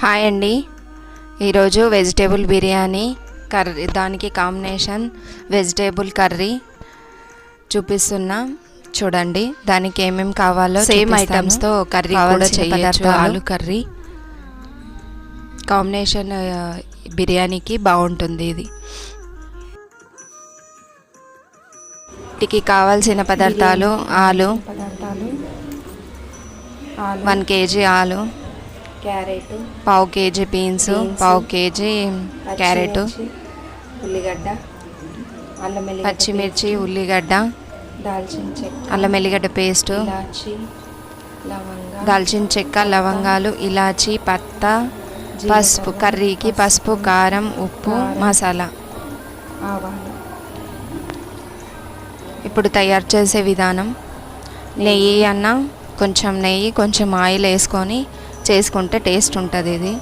Hi అండి. ఈరోజు vegetable biryani curry, దానికి కాంబినేషన్ వెజిటేబుల్ కర్రీ చూపిస్తున్నా. చూడండి, దానికి ఏమేమి కావాలో సేమ్ ఐటమ్స్తో కర్రీ కూడా చేయొచ్చు. ఆలు కర్రీ కాంబినేషన్ బిర్యానీకి బాగుంటుంది. వీటికి కావాల్సిన పదార్థాలు: ఆలు 1 kg ఆలు, క్యారెట్, పావు కేజీ బీన్స్, పావు కేజీ క్యారెట్, ఉల్లిగడ్డ, పచ్చిమిర్చి, ఉల్లిగడ్డ, దాల్చిన చెక్క, అల్లం వెల్లిగడ్డ పేస్ట్, ఇలాచి, లవంగా, దాల్చిన చెక్క, లవంగాలు, ఇలాచి, పత్తా, పసుపు, కర్రీకి పసుపు, కారం, ఉప్పు, మసాలా. ఆవాలు. ఇప్పుడు తయారు చేసే విధానం: నెయ్యి కొంచెం నెయ్యి, కొంచెం ఆయిల్ వేసుకొని చేసుకుంటే టేస్ట్ ఉంటుంది. ఇది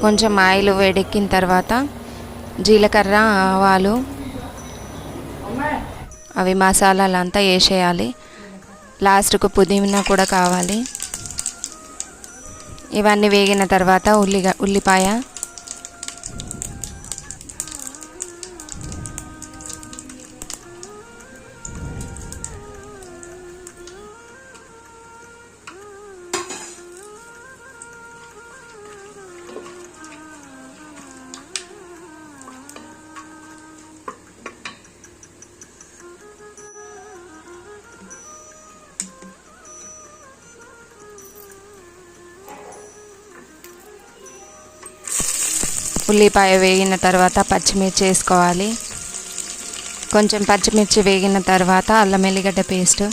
కొంచెం ఆయిల్ వేడెక్కిన తర్వాత జీలకర్ర, ఆవాలు, అవి మసాలాలంతా వేసేయాలి. లాస్ట్కు పుదీనా కూడా కావాలి. ఇవన్నీ వేగిన తర్వాత ఉల్లిపాయ, ఉల్లిపాయ వేగిన తర్వాత పచ్చిమిర్చి వేసుకోవాలి. కొంచెం పచ్చిమిర్చి వేగిన తర్వాత అల్లం వెల్లిగడ్డ పేస్ట్,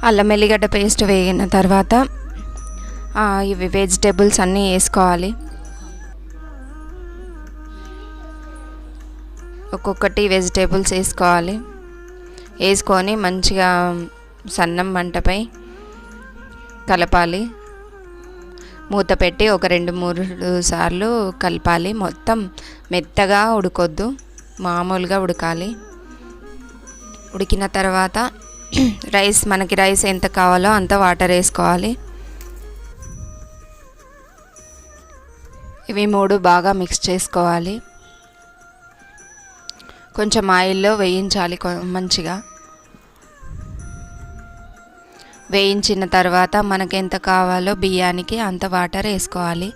అల్లం వెల్లిగడ్డ పేస్ట్ వేగిన తర్వాత ఇవి వెజిటేబుల్స్ అన్నీ వేసుకోవాలి. ఒక్కొక్కటి వెజిటేబుల్స్ వేసుకోవాలి. వేసుకొని మంచిగా సన్నం మంటపై కలపాలి. మూత పెట్టి ఒక 2-3 సార్లు కలపాలి. మొత్తం మెత్తగా ఉడకొద్దు, మామూలుగా ఉడకాలి. ఉడికిన తర్వాత మనకి రైస్ ఎంత కావాలో అంత వాటర్ వేసుకోవాలి. ఇవి 3 బాగా మిక్స్ చేసుకోవాలి. కొంచెం ఆయిల్లో వేయించాలి. మంచిగా వేయించిన తర్వాత మనకి ఎంత కావాలో బియ్యానికి అంత వాటర్ వేసుకోవాలి.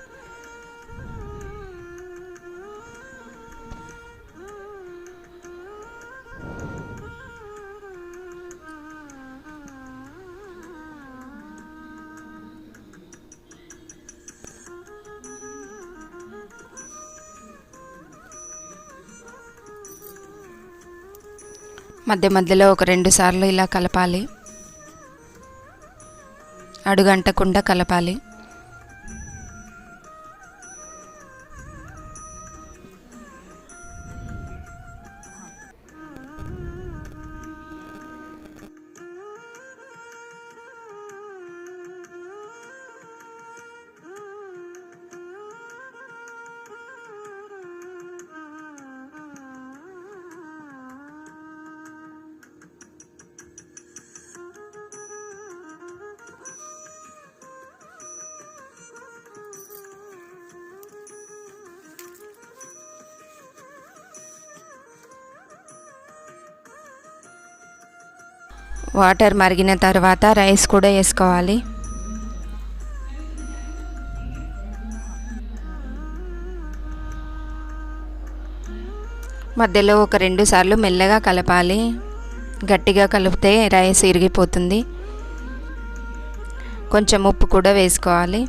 మధ్య మధ్యలో ఒక 2 సార్లు ఇలా కలపాలి. అడుగంటకుండా కలపాలి. వాటర్ మరిగిన తర్వాత రైస్ కూడా వేసుకోవాలి. మధ్యలో ఒక 2 సార్లు మెల్లగా కలపాలి. గట్టిగా కలిపితే రైస్ ఇరిగిపోతుంది. కొంచెం ఉప్పు కూడా వేసుకోవాలి.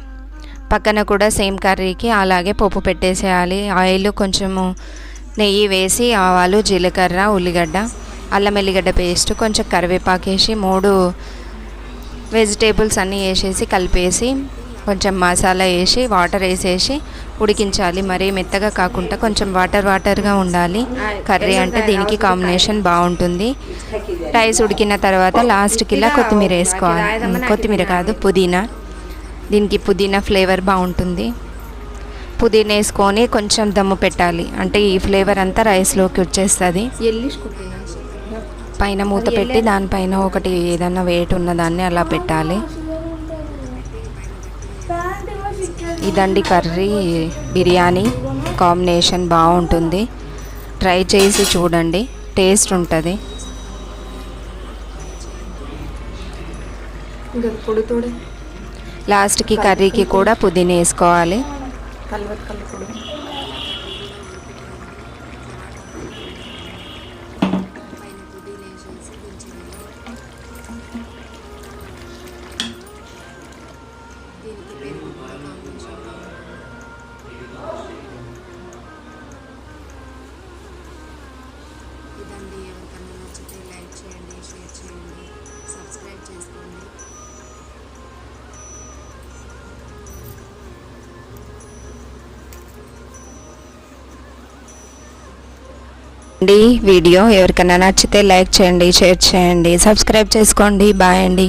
పక్కన కూడా సేమ్ కర్రీకి అలాగే పోపు పెట్టేసేయాలి. ఆయిల్ కొంచెము నెయ్యి వేసి ఆవాలు, జీలకర్ర, ఉల్లిగడ్డ, అల్లం ఎల్లిగడ్డ పేస్ట్, కొంచెం కరివేపాకు వేసి 3 వెజిటేబుల్స్ అన్నీ వేసేసి కలిపేసి కొంచెం మసాలా వేసి వాటర్ వేసేసి ఉడికించాలి. మరీ మెత్తగా కాకుండా కొంచెం వాటర్గా ఉండాలి. కర్రీ అంటే దీనికి కాంబినేషన్ బాగుంటుంది. రైస్ ఉడికిన తర్వాత లాస్ట్కి ఇలా కొత్తిమీర వేసుకోవాలి. కొత్తిమీర కాదు, పుదీనా. దీనికి పుదీనా ఫ్లేవర్ బాగుంటుంది. పుదీనా వేసుకొని కొంచెం దమ్ము పెట్టాలి. అంటే ఈ ఫ్లేవర్ అంతా రైస్లోకి వచ్చేస్తుంది. పైన మూత పెట్టి దానిపైన ఒకటి ఏదైనా వెయిట్ ఉన్నదాన్ని అలా పెట్టాలి. ఇదండి కర్రీ బిర్యానీ కాంబినేషన్ బాగుంటుంది. ట్రై చేసి చూడండి, టేస్ట్ ఉంటుంది. లాస్ట్కి కర్రీకి కూడా పుదీనా వేసుకోవాలి. ఇదండి, ఎవరికన్నా నచ్చితే లైక్ చేయండి, షేర్ చేయండి, సబ్స్క్రైబ్ చేసుకోండి. వీడియో ఎవరికైనా నచ్చితే లైక్ చేయండి, షేర్ చేయండి, సబ్స్క్రైబ్ చేసుకోండి. బాయ్ అండి.